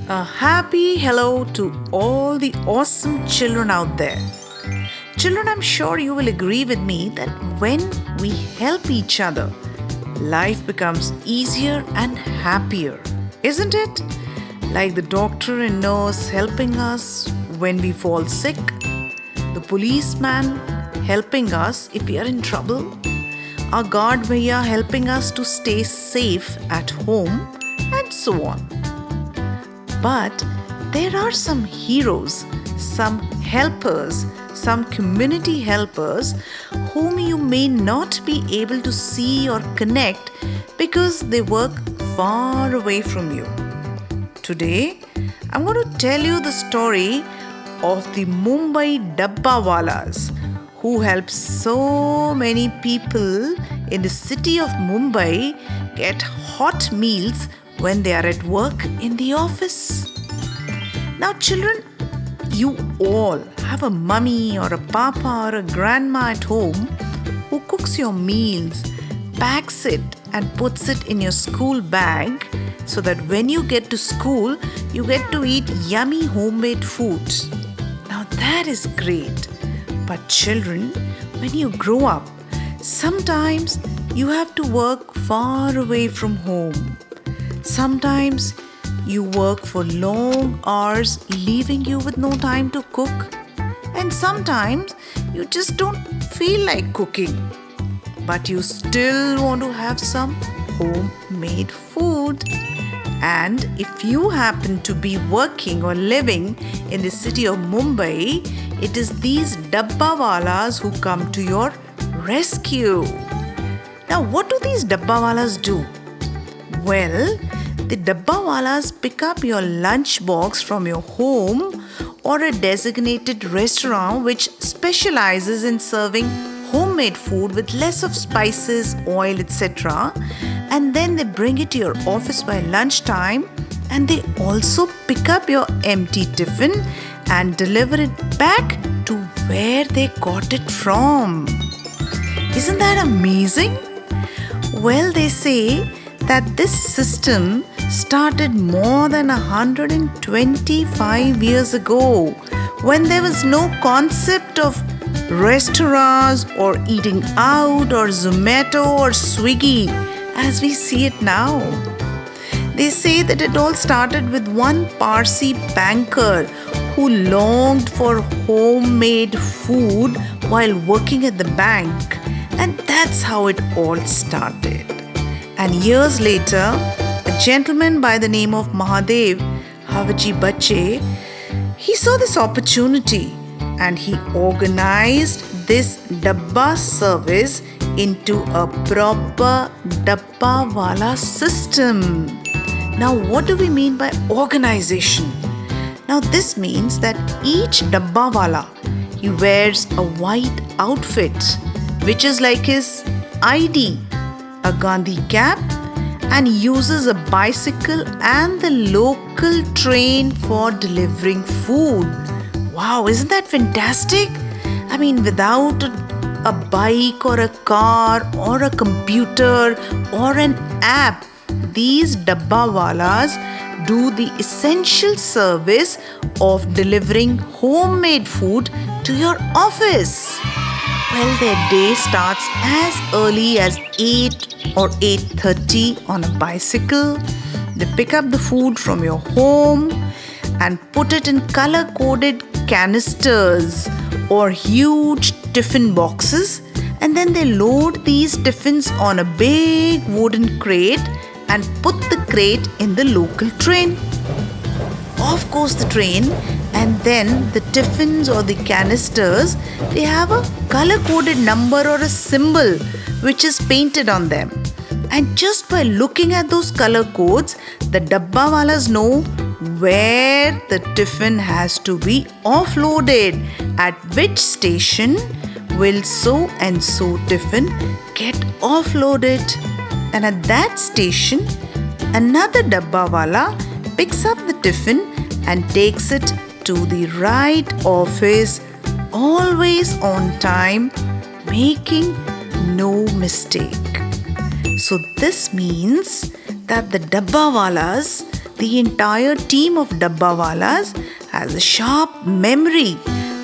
A happy hello to all the awesome children out there. Children, I'm sure you will agree with me that when we help each other, life becomes easier and happier, isn't it? Like the doctor and nurse helping us when we fall sick, the policeman helping us if we are in trouble, our guard bhaiya helping us to stay safe at home, and so on. But there are some heroes, some helpers, some community helpers whom you may not be able to see or connect because they work far away from you. Today, I'm going to tell you the story of the Mumbai Dabbawalas who help so many people in the city of Mumbai get hot meals when they are at work in the office. Now, children, you all have a mummy or a papa or a grandma at home who cooks your meals, packs it, and puts it in your school bag so that when you get to school, you get to eat yummy homemade food. Now, that is great. But, children, when you grow up, sometimes you have to work far away from home. Sometimes you work for long hours, leaving you with no time to cook. And sometimes you just don't feel like cooking. But you still want to have some homemade food. And if you happen to be working or living in the city of Mumbai, it is these Dabbawalas who come to your rescue. Now, what do these Dabbawalas do? Well, the Dabbawalas pick up your lunchbox from your home or a designated restaurant which specializes in serving homemade food with less of spices, oil, etc. And then they bring it to your office by lunchtime, and they also pick up your empty tiffin and deliver it back to where they got it from. Isn't that amazing? Well, they say that this system started more than 125 years ago when there was no concept of restaurants or eating out or Zomato or Swiggy as we see it now. They say that it all started with one Parsi banker who longed for homemade food while working at the bank, and that's how it all started. And years later, a gentleman by the name of Mahadev Havaji Bache, he saw this opportunity and he organized this Dabba service into a proper Dabbawala system. Now, what do we mean by organization? Now, this means that each Dabbawala, he wears a white outfit, which is like his ID, a Gandhi cap, and uses a bicycle and the local train for delivering food. Wow, isn't that fantastic? I mean, without a bike or a car or a computer or an app, these Dabbawalas do the essential service of delivering homemade food to your office. Well, their day starts as early as 8 or 8:30 on a bicycle. They pick up the food from your home and put it in color-coded canisters or huge tiffin boxes, and then they load these tiffins on a big wooden crate and put the crate in the local train. Off goes the train, and then the tiffins or the canisters, they have a color-coded number or a symbol which is painted on them. And just by looking at those color codes, the Dabbawalas know where the tiffin has to be offloaded, at which station will so and so tiffin get offloaded. And at that station, another Dabbawala picks up the tiffin and takes it to the right office, always on time, making no mistake. So this means that the Dabbawalas, The entire team of Dabbawalas has a sharp memory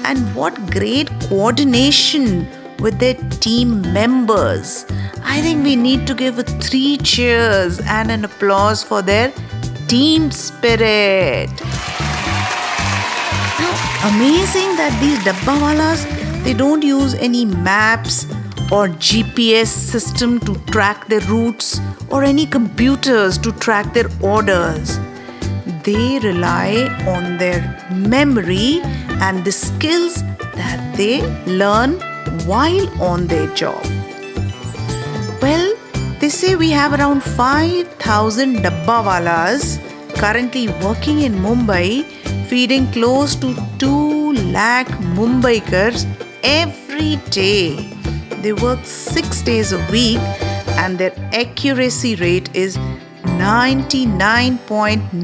and what great coordination with their team members. I think we need to give 3 cheers and an applause for their team spirit. Now, amazing that these Dabbawalas, they don't use any maps or GPS system to track their routes or any computers to track their orders. They rely on their memory and the skills that they learn while on their job. Well, they say we have around 5,000 Dabbawalas currently working in Mumbai, feeding close to 2 lakh Mumbaikars every day. They work 6 days a week and their accuracy rate is 99.99%.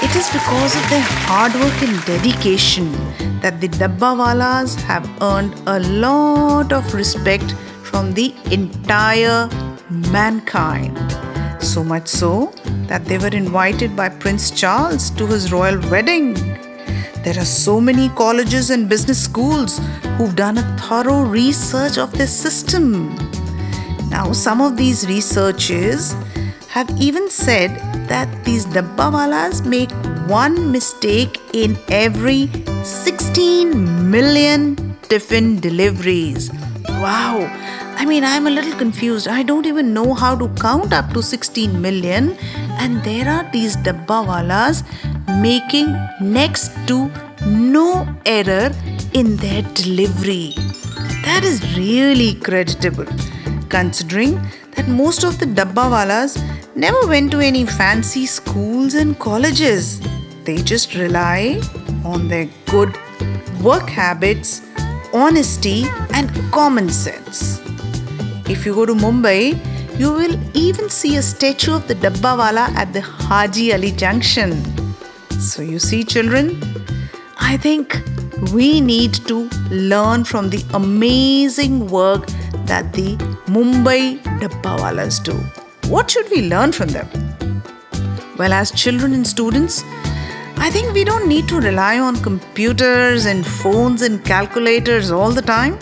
It is because of their hard work and dedication that the Dabbawalas have earned a lot of respect from the entire mankind. So much so that they were invited by Prince Charles to his royal wedding. There are so many colleges and business schools who've done a thorough research of this system. Now, some of these researchers have even said that these Dabbawalas make one mistake in every 16 million tiffin deliveries. Wow! I mean, I'm a little confused. I don't even know how to count up to 16 million. And there are these Dabbawalas making next to no error in their delivery. That is really creditable, considering that most of the Dabbawalas never went to any fancy schools and colleges. They just rely on their good work habits, honesty, and common sense. If you go to Mumbai, you will even see a statue of the Dabbawala at the Haji Ali Junction. So you see, children, I think we need to learn from the amazing work that the Mumbai Dabbawalas do. What should we learn from them? Well, as children and students, I think we don't need to rely on computers and phones and calculators all the time.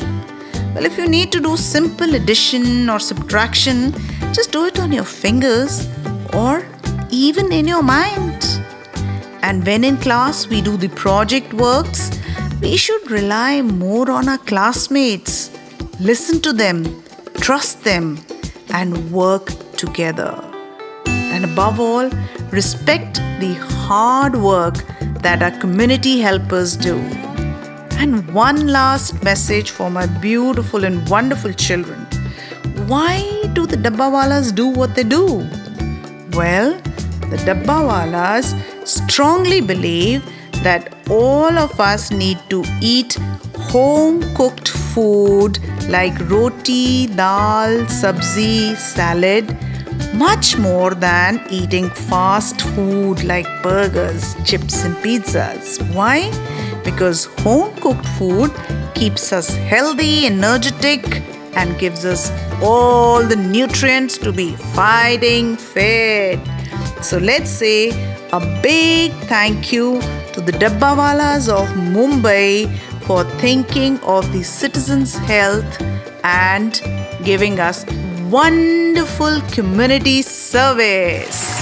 Well, if you need to do simple addition or subtraction, just do it on your fingers or even in your mind. And when in class we do the project works, we should rely more on our classmates. Listen to them, trust them, and work together. And above all, respect the hard work that our community helpers do. And one last message for my beautiful and wonderful children. Why do the Dabbawalas do what they do? Well, the Dabbawalas strongly believe that all of us need to eat home-cooked food like roti, dal, sabzi, salad, much more than eating fast food like burgers, chips and pizzas. Why? Because home-cooked food keeps us healthy, energetic, and gives us all the nutrients to be fighting fit. So let's say a big thank you to the Dabbawalas of Mumbai for thinking of the citizens' health and giving us wonderful community service.